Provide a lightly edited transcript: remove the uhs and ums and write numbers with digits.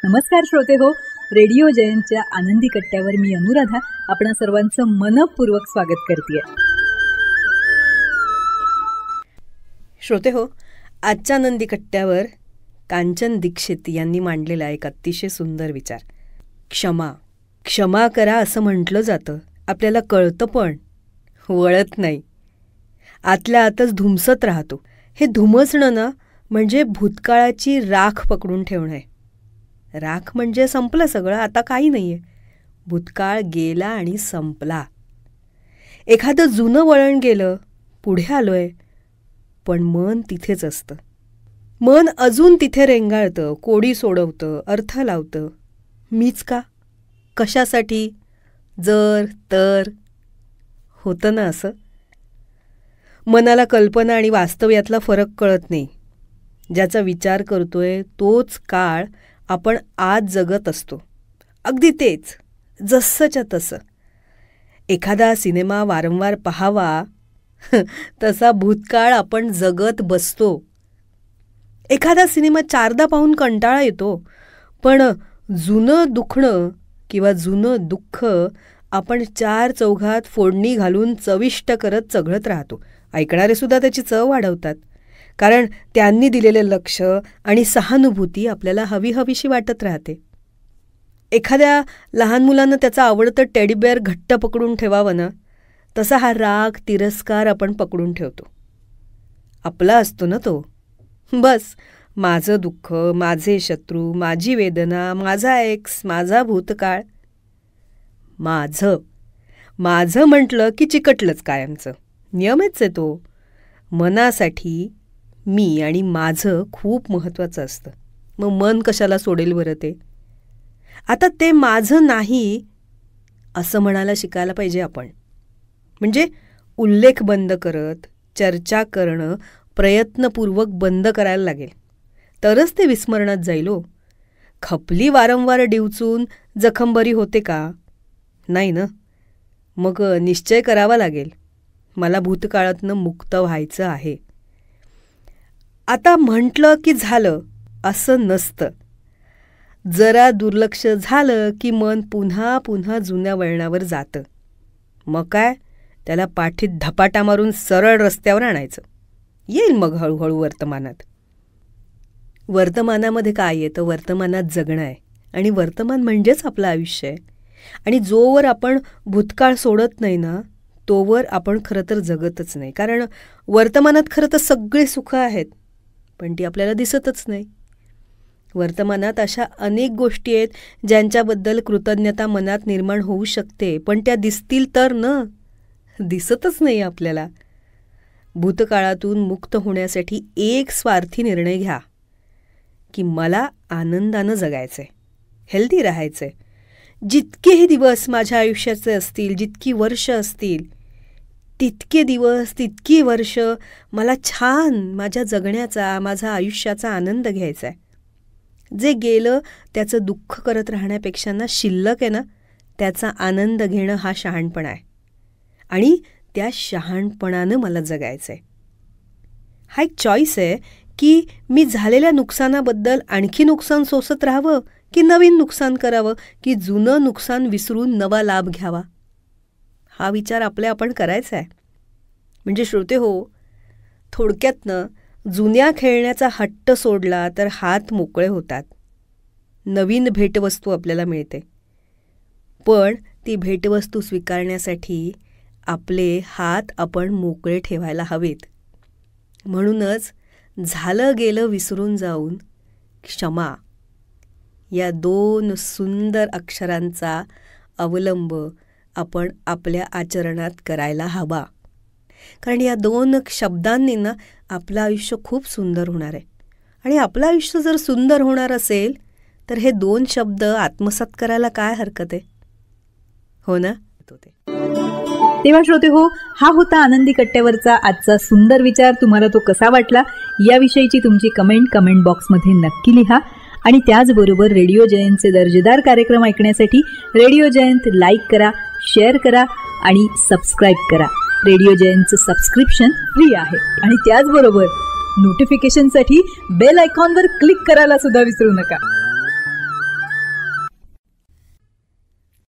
नमस्कार श्रोते हो, रेडिओ जयंतच्या आनंदी कट्ट्यावर मी अनुराधा आपणा सर्वांचं मनपूर्वक स्वागत करते. श्रोते हो, आजच्या आनंदी कट्ट्यावर कांचन दीक्षित यांनी मांडलेला एक अतिशय सुंदर विचार. क्षमा करा असं म्हटलं जातं, आपल्याला कळतं पण वळत नाही, आतल्या आतच धुमसत राहतो. हे धुमसणं ना म्हणजे भूतकाळाची राख पकडून ठेवणं आहे. राख म्हणजे संपलं सगळं, आता काही नाही आहे. भूतकाळ गेला आणि संपला. एखादं जुनं वळण गेलं, पुढे आलोय, पण मन तिथेच असतं. मन अजून तिथे रेंगाळतं, कोडी सोडवतं, अर्थ लावतं. मीच का, कशासाठी, जर तर होतं ना असं. मनाला कल्पना आणि वास्तव यातला फरक कळत नाही. ज्याचा विचार करतोय तोच काळ आपण आज जगत असतो, अगदी तेच, जसंच्या तसं. एखादा सिनेमा वारंवार पाहावा तसा भूतकाळ आपण जगत बसतो. एखादा सिनेमा 4दा पाहून कंटाळा येतो, पण जुनं दुखणं किंवा जुनं दुःख आपण 4 चौघात फोडणी घालून चविष्ट करत चघळत राहतो. ऐकणारे सुद्धा त्याची चव वाढवतात, कारण त्यांनी दिलेले लक्ष आणि सहानुभूती आपल्याला हवीशी वाटत राहते. एखाद्या लहान मुलानं त्याचं आवडतं टेडीबेअर घट्ट पकडून ठेवावं ना, तसा हा राग तिरस्कार आपण पकडून ठेवतो. आपला असतो ना तो. बस माझं दुःख, माझे शत्रू, माझी वेदना, माझा एक्स, माझा भूतकाळ. माझं म्हटलं की चिकटलंच कायमचं. नियमच आहे तो. मनासाठी मी आणि माझं खूप महत्त्वाचं असतं. मग मन कशाला सोडेल बरं ते. आता ते माझं नाही असं म्हणायला शिकायला पाहिजे आपण. म्हणजे उल्लेख बंद करत चर्चा करणं प्रयत्नपूर्वक बंद करायला लागेल, तरच ते विस्मरणात जाईल हो. खपली वारंवार डिवचून जखम बरी होते का? नाही ना. मग निश्चय करावा लागेल, मला भूतकाळातनं मुक्त व्हायचं आहे. आता म्हटलं की झालं असं नसतं. जरा दुर्लक्ष झालं की मन पुन्हा पुन्हा जुन्या वळणावर जातं. मग काय, त्याला पाठीत धपाटा मारून सरळ रस्त्यावर आणायचं. येईल मग हळूहळू वर्तमानात. वर्तमानामध्ये काय येतं? वर्तमानात जगणं आहे, आणि वर्तमान म्हणजेच आपलं आयुष्य आहे. आणि जोवर आपण भूतकाळ सोडत नाही ना, तोवर आपण खरं तर जगतच नाही. कारण वर्तमानात खरं तर सगळे सुख आहेत, पण ती आपल्याला दिसतच नाही. वर्तमानात अशा अनेक गोष्टी आहेत ज्यांच्याबद्दल कृतज्ञता मनात निर्माण होऊ शकते, पण त्या दिसतील तर न, दिसतच नाही आपल्याला. भूतकाळातून मुक्त होण्यासाठी एक स्वार्थी निर्णय घ्या की मला आनंदानं जगायचंय, हेल्दी राहायचंय. जितकेही दिवस माझ्या आयुष्याचे असतील, जितकी वर्ष असतील, तितके दिवस, तितकी वर्ष मला छान माझ्या जगण्याचा, माझा आयुष्याचा आनंद घ्यायचा आहे. जे गेलं त्याचं दुःख करत राहण्यापेक्षा ना, शिल्लक आहे ना, त्याचा आनंद घेणं हा शहाणपणा आहे. आणि त्या शहाणपणानं मला जगायचं आहे. हा एक चॉईस आहे की मी झालेल्या नुकसानाबद्दल आणखी नुकसान सोसत राहावं, की नवीन नुकसान करावं, की जुनं नुकसान विसरून नवा लाभ घ्यावा. हा विचार आपण करायचा आहे. म्हणजे श्रोते हो, थोडक्यातनं जुन्या खेळण्याचा हट्ट सोडला तर हात मोकळे होतात. नवीन भेटवस्तू आपल्याला मिळते, पण ती भेटवस्तू स्वीकारण्यासाठी आपले हात आपण मोकळे ठेवायला हवेत. म्हणूनच झालं गेलं विसरून जाऊन क्षमा या 2 सुंदर अक्षरांचा अवलंब आपण आपल्या आचरणात करायला हवा. कारण या 2 शब्दांनी ना आपलं आयुष्य खूप सुंदर होणार आहे. आणि आपलं आयुष्य जर सुंदर होणार असेल तर हे 2 शब्द आत्मसात करायला काय हरकत आहे, हो ना? तेव्हा श्रोते हो, हा होता आनंदी कट्ट्यावरचा आजचा सुंदर विचार. तुम्हाला तो कसा वाटला याविषयीची तुमची कमेंट बॉक्समध्ये नक्की लिहा. आणि त्याचबरोबर रेडिओ जयंतचे दर्जेदार कार्यक्रम ऐकण्यासाठी रेडिओ जयंत लाईक करा, शेअर करा आणि सबस्क्राईब करा. रेडिओ जयंतचं सबस्क्रिप्शन फ्री आहे. आणि त्याचबरोबर नोटिफिकेशनसाठी बेल आयकॉनवर क्लिक करायला सुद्धा विसरू नका.